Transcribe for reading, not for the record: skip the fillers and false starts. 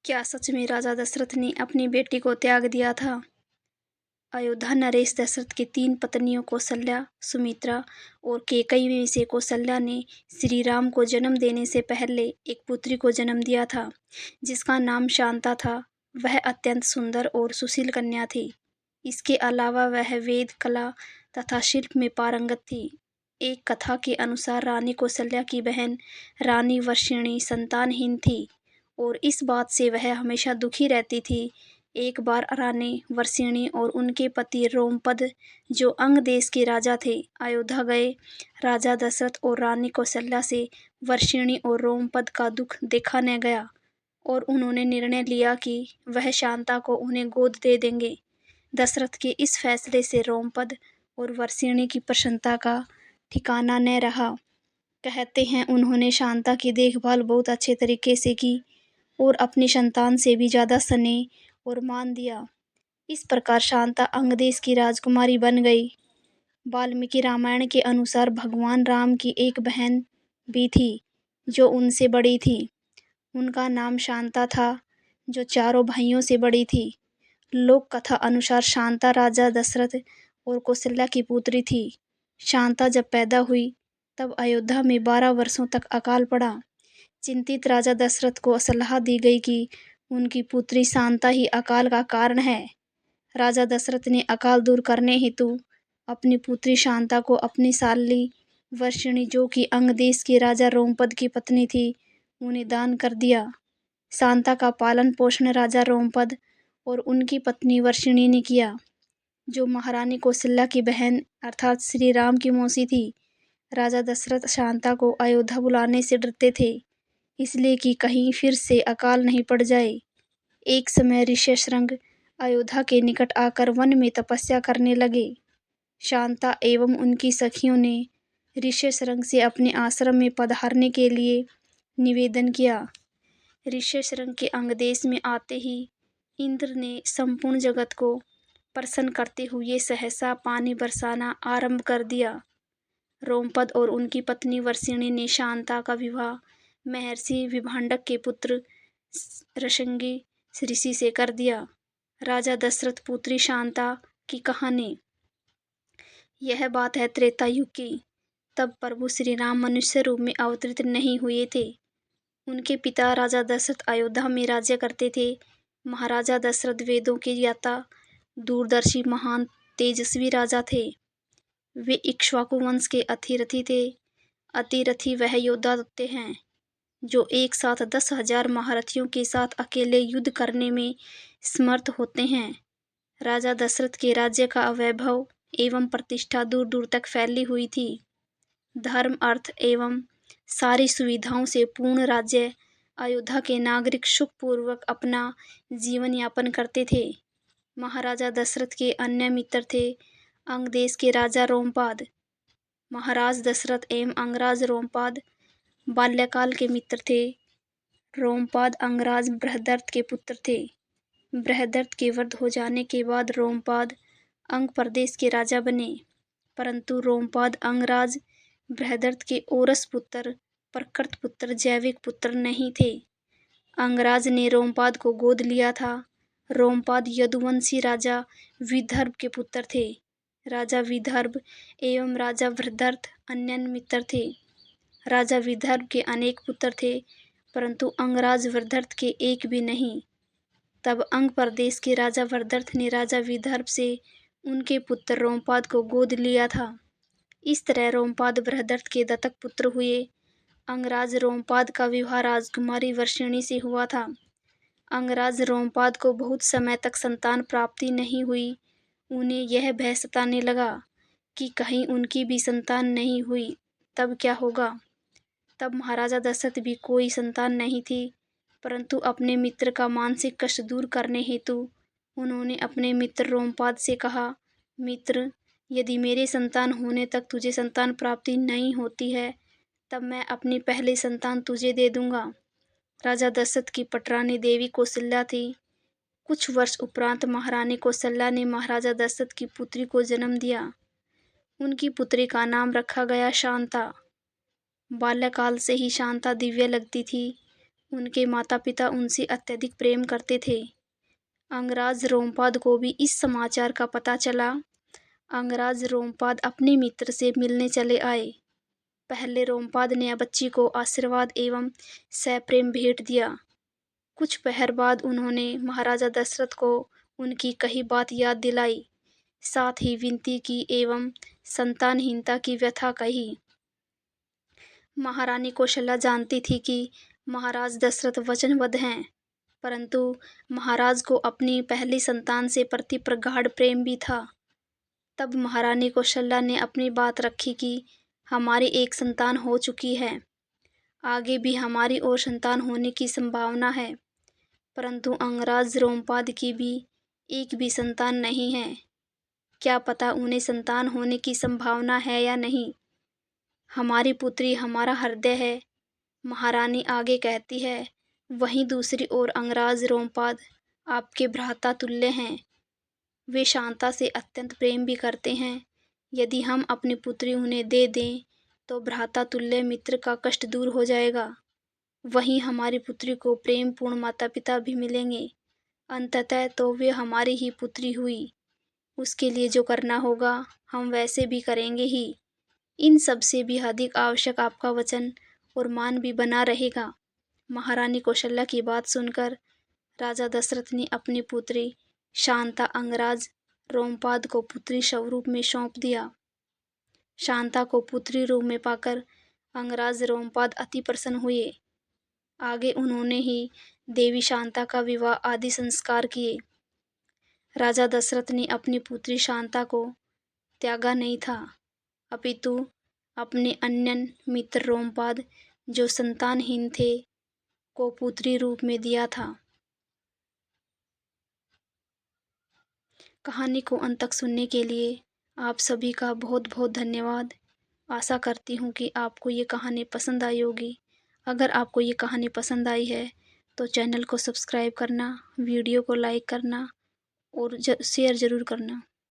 क्या सच में राजा दशरथ ने अपनी बेटी को त्याग दिया था? अयोध्या नरेश दशरथ की 3 पत्नियों कौसल्या, सुमित्रा और कैकेयी में से कौसल्या ने श्री राम को जन्म देने से पहले एक पुत्री को जन्म दिया था, जिसका नाम शांता था। वह अत्यंत सुंदर और सुशील कन्या थी। इसके अलावा वह वेद, कला तथा शिल्प में पारंगत थी। एक कथा के अनुसार रानी कौसल्या की बहन रानी वर्षिणी संतानहीन थी और इस बात से वह हमेशा दुखी रहती थी। एक बार रानी वर्षिणी और उनके पति रोमपद, जो अंग देश के राजा थे, अयोध्या गए। राजा दशरथ और रानी कौसल्या से वर्षिणी और रोमपद का दुख देखा न गया और उन्होंने निर्णय लिया कि वह शांता को उन्हें गोद दे देंगे। दशरथ के इस फैसले से रोमपद और वर्षिणी की प्रसन्नता का ठिकाना न रहा। कहते हैं उन्होंने शांता की देखभाल बहुत अच्छे तरीके से की और अपनी संतान से भी ज्यादा स्नेह और मान दिया। इस प्रकार शांता अंगदेश की राजकुमारी बन गई। वाल्मीकि रामायण के अनुसार भगवान राम की एक बहन भी थी, जो उनसे बड़ी थी। उनका नाम शांता था, जो चारों भाइयों से बड़ी थी। लोक कथा अनुसार शांता राजा दशरथ और कौशल्या की पुत्री थी। शांता जब पैदा हुई तब अयोध्या में 12 वर्षों तक अकाल पड़ा। चिंतित राजा दशरथ को सलाह दी गई कि उनकी पुत्री शांता ही अकाल का कारण है। राजा दशरथ ने अकाल दूर करने हेतु अपनी पुत्री शांता को अपनी साली वर्षिणी, जो कि अंग देश के राजा रोमपद की पत्नी थी, उन्हें दान कर दिया। शांता का पालन पोषण राजा रोमपद और उनकी पत्नी वर्षिणी ने किया, जो महारानी कौशल्या की बहन अर्थात श्री राम की मौसी थी। राजा दशरथ शांता को अयोध्या बुलाने से डरते थे, इसलिए कि कहीं फिर से अकाल नहीं पड़ जाए। एक समय ऋष्यशृंग अयोध्या के निकट आकर वन में तपस्या करने लगे। शांता एवं उनकी सखियों ने ऋष्यशृंग से अपने आश्रम में पधारने के लिए निवेदन किया। ऋष्यशृंग के अंगदेश में आते ही इंद्र ने संपूर्ण जगत को प्रसन्न करते हुए सहसा पानी बरसाना आरंभ कर दिया। रोमपद और उनकी पत्नी वर्षिणी ने शांता का विवाह महर्षि विभांडक के पुत्र ऋषंगी ऋषि से कर दिया। राजा दशरथ पुत्री शांता की कहानी। यह बात है त्रेता युग की। तब प्रभु श्री राम मनुष्य रूप में अवतरित नहीं हुए थे। उनके पिता राजा दशरथ अयोध्या में राज्य करते थे। महाराजा दशरथ वेदों के ज्ञाता, दूरदर्शी, महान तेजस्वी राजा थे। वे इक्ष्वाकु वंश के अतिरथी थे। अतिरथी वह योद्धा होते हैं जो एक साथ 10,000 महारथियों के साथ अकेले युद्ध करने में समर्थ होते हैं। राजा दशरथ के राज्य का वैभव एवं प्रतिष्ठा दूर दूर तक फैली हुई थी। धर्म, अर्थ एवं सारी सुविधाओं से पूर्ण राज्य अयोध्या के नागरिक सुखपूर्वक अपना जीवन यापन करते थे। महाराजा दशरथ के अन्य मित्र थे अंग देश के राजा रोमपाद। महाराज दशरथ एवं अंगराज रोमपाद बाल्यकाल के मित्र थे। रोमपाद अंगराज बृहदर्थ के पुत्र थे। बृहदर्थ के वृद्ध हो जाने के बाद रोमपाद अंग प्रदेश के राजा बने, परंतु रोमपाद अंगराज बृहदर्थ के औरस पुत्र, प्रकृत पुत्र, जैविक पुत्र नहीं थे। अंगराज ने रोमपाद को गोद लिया था। रोमपाद यदुवंशी राजा विदर्भ के पुत्र थे। राजा विदर्भ एवं राजा बृहदर्थ अन्य मित्र थे। राजा विदर्भ के अनेक पुत्र थे, परंतु अंगराज बृहदर्थ के एक भी नहीं। तब अंग प्रदेश के राजा बृहदर्थ ने राजा विदर्भ से उनके पुत्र रोमपाद को गोद लिया था। इस तरह रोमपाद बृहदर्थ के दत्तक पुत्र हुए। अंगराज रोमपाद का विवाह राजकुमारी वर्षिणी से हुआ था। अंगराज रोमपाद को बहुत समय तक संतान प्राप्ति नहीं हुई। उन्हें यह भय सताने लगा कि कहीं उनकी भी संतान नहीं हुई तब क्या होगा। तब महाराजा दशरथ भी कोई संतान नहीं थी, परंतु अपने मित्र का मानसिक कष्ट दूर करने हेतु उन्होंने अपने मित्र रोमपाद से कहा, मित्र, यदि मेरे संतान होने तक तुझे संतान प्राप्ति नहीं होती है, तब मैं अपनी पहली संतान तुझे दे दूंगा। राजा दशरथ की पटरानी देवी कौशल्या थी। कुछ वर्ष उपरांत महारानी कौशल्या ने महाराजा दशरथ की पुत्री को जन्म दिया। उनकी पुत्री का नाम रखा गया शांता। बाल्यकाल से ही शांता दिव्य लगती थी। उनके माता पिता उनसे अत्यधिक प्रेम करते थे। अंगराज रोमपाद को भी इस समाचार का पता चला। अंगराज रोमपाद अपने मित्र से मिलने चले आए। पहले रोमपाद ने बच्ची को आशीर्वाद एवं सप्रेम भेंट दिया। कुछ पहर बाद उन्होंने महाराजा दशरथ को उनकी कही बात याद दिलाई, साथ ही विनती की एवं संतानहीनता की व्यथा कही। महारानी कौशल्या जानती थी कि महाराज दशरथ वचनबद्ध हैं, परंतु महाराज को अपनी पहली संतान से प्रति प्रगाढ़ प्रेम भी था। तब महारानी कौशल्या ने अपनी बात रखी कि हमारी एक संतान हो चुकी है, आगे भी हमारी और संतान होने की संभावना है, परंतु अंगराज रोमपाद की भी एक भी संतान नहीं है। क्या पता उन्हें संतान होने की संभावना है या नहीं। हमारी पुत्री हमारा हृदय है, महारानी आगे कहती है। वहीं दूसरी ओर अंगराज रोमपाद आपके भ्राता तुल्य हैं। वे शांता से अत्यंत प्रेम भी करते हैं। यदि हम अपनी पुत्री उन्हें दे दें तो भ्राता तुल्य मित्र का कष्ट दूर हो जाएगा। वहीं हमारी पुत्री को प्रेम पूर्ण माता पिता भी मिलेंगे। अंततः तो वे हमारी ही पुत्री हुई। उसके लिए जो करना होगा हम वैसे भी करेंगे ही। इन सब से भी अधिक आवश्यक आपका वचन और मान भी बना रहेगा। महारानी कौशल्या की बात सुनकर राजा दशरथ ने अपनी पुत्री शांता अंगराज रोमपाद को पुत्री स्वरूप में सौंप दिया। शांता को पुत्री रूप में पाकर अंगराज रोमपाद अति प्रसन्न हुए। आगे उन्होंने ही देवी शांता का विवाह आदि संस्कार किए। राजा दशरथ ने अपनी पुत्री शांता को त्यागा नहीं था, अपितु अपने अन्य मित्र रोमपाद, जो संतानहीन थे, को पुत्री रूप में दिया था। कहानी को अंत तक सुनने के लिए आप सभी का बहुत बहुत धन्यवाद। आशा करती हूँ कि आपको ये कहानी पसंद आई होगी। अगर आपको ये कहानी पसंद आई है तो चैनल को सब्सक्राइब करना, वीडियो को लाइक करना और शेयर ज़रूर करना।